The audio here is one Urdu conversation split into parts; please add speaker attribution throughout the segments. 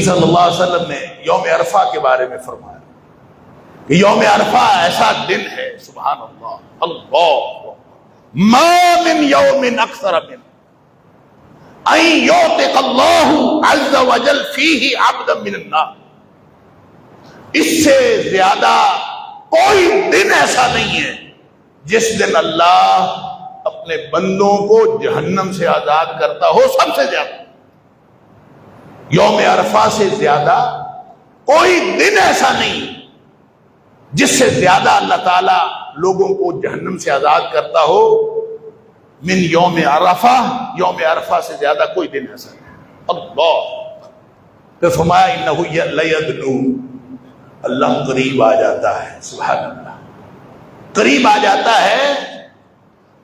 Speaker 1: صلی اللہ علیہ وسلم نے یوم عرفہ کے بارے میں فرمایا کہ یوم عرفہ ایسا دن ہے، سبحان اللہ، اللہ ما من یوم اکثر من ان یعتق اللہ عز وجل فیہ عبدا من النار، اس سے زیادہ کوئی دن ایسا نہیں ہے جس دن اللہ اپنے بندوں کو جہنم سے آزاد کرتا ہو، سب سے زیادہ یوم عرفہ سے زیادہ کوئی دن ایسا نہیں جس سے زیادہ اللہ تعالیٰ لوگوں کو جہنم سے آزاد کرتا ہو من یوم عرفہ، یوم عرفہ سے زیادہ کوئی دن ایسا نہیں۔ اللہ پھر فرمایا انہ لیدنو، اللہ قریب آ جاتا ہے، سبحان اللہ، قریب آ جاتا ہے،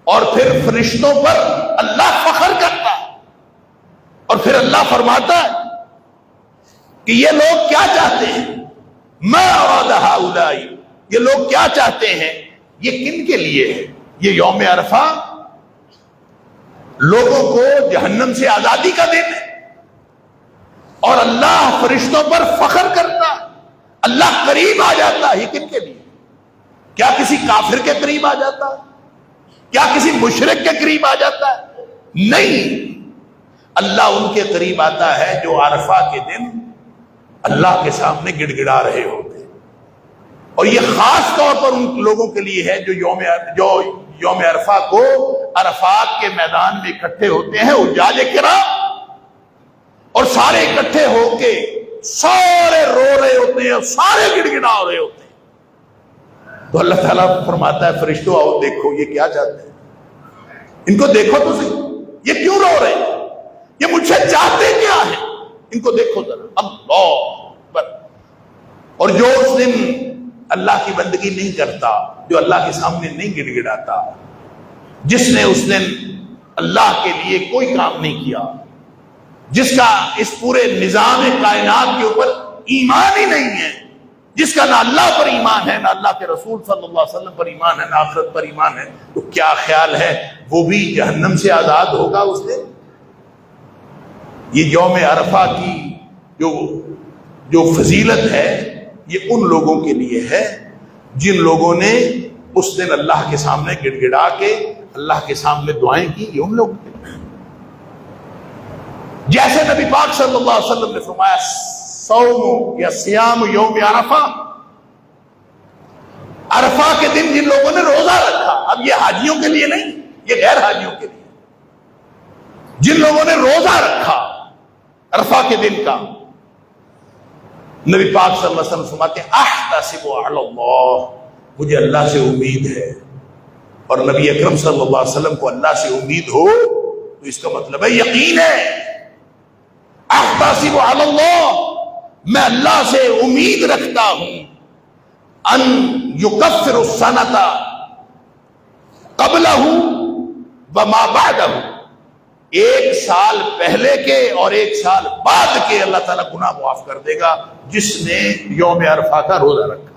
Speaker 1: اور پھر فرشتوں پر اللہ فخر کرتا ہے، اور پھر اللہ فرماتا ہے کہ یہ لوگ کیا چاہتے ہیں، ما اراد ہؤلاء، یہ لوگ کیا چاہتے ہیں، یہ کن کے لیے ہے؟ یہ یوم عرفہ لوگوں کو جہنم سے آزادی کا دن ہے، اور اللہ فرشتوں پر فخر کرتا ہے، اللہ قریب آ جاتا ہے، یہ کن کے لیے؟ کیا کسی کافر کے قریب آ جاتا ہے؟ کیا کسی مشرک کے قریب آ جاتا ہے؟ نہیں، اللہ ان کے قریب آتا ہے جو عرفہ کے دن اللہ کے سامنے گڑ گڑا رہے ہوتے ہیں، اور یہ خاص طور پر ان لوگوں کے لیے ہے جو یوم عرفہ کو عرفات کے میدان میں اکٹھے ہوتے ہیں، حجاج کرام، اور سارے اکٹھے ہو کے سارے رو رہے ہوتے ہیں اور سارے گڑ گڑا رہے ہوتے ہیں، تو اللہ تعالیٰ فرماتا ہے فرشتوں آؤ دیکھو یہ کیا چاہتے ہیں، ان کو دیکھو تو صحیح، یہ کیوں رو رہے ہیں، یہ مجھ سے چاہتے کیا ہیں، ان کو دیکھو ذرا۔ اللہ اکبر۔ اور جو اس دن اللہ کی بندگی نہیں کرتا، جو اللہ کے سامنے نہیں گڑ گڑاتا، جس نے اس دن اللہ کے لیے کوئی کام نہیں کیا، جس کا اس پورے نظام کائنات کے اوپر ایمان ہی نہیں ہے، جس کا نہ اللہ پر ایمان ہے، نہ اللہ کے رسول صلی اللہ علیہ وسلم پر ایمان ہے، نہ آخرت پر ایمان ہے، تو کیا خیال ہے وہ بھی جہنم سے آزاد ہوگا اس دن؟ یہ یوم عرفہ کی جو فضیلت ہے یہ ان لوگوں کے لیے ہے جن لوگوں نے اس دن اللہ کے سامنے گڑ گڑا کے اللہ کے سامنے دعائیں کی، یہ ان لوگوں کے لیے۔ جیسے نبی پاک صلی اللہ علیہ وسلم نے فرمایا صوم یا سیام یوم عرفہ، عرفہ کے دن جن لوگوں نے روزہ رکھا، اب یہ حاجیوں کے لیے نہیں، یہ غیر حاجیوں کے لیے، جن لوگوں نے روزہ رکھا عرفہ کے دن کا، نبی پاک صلی اللہ علیہ وسلم فرماتے ہیں احتسب علی اللہ، مجھے اللہ سے امید ہے، اور نبی اکرم صلی اللہ علیہ وسلم کو اللہ سے امید ہو تو اس کا مطلب ہے یقین ہے۔ احتسب علی اللہ، میں اللہ سے امید رکھتا ہوں ان یکفر السنۃ قبلہ وما بعدہ، ایک سال پہلے کے اور ایک سال بعد کے اللہ تعالیٰ گناہ معاف کر دے گا جس نے یوم عرفہ کا روزہ رکھا۔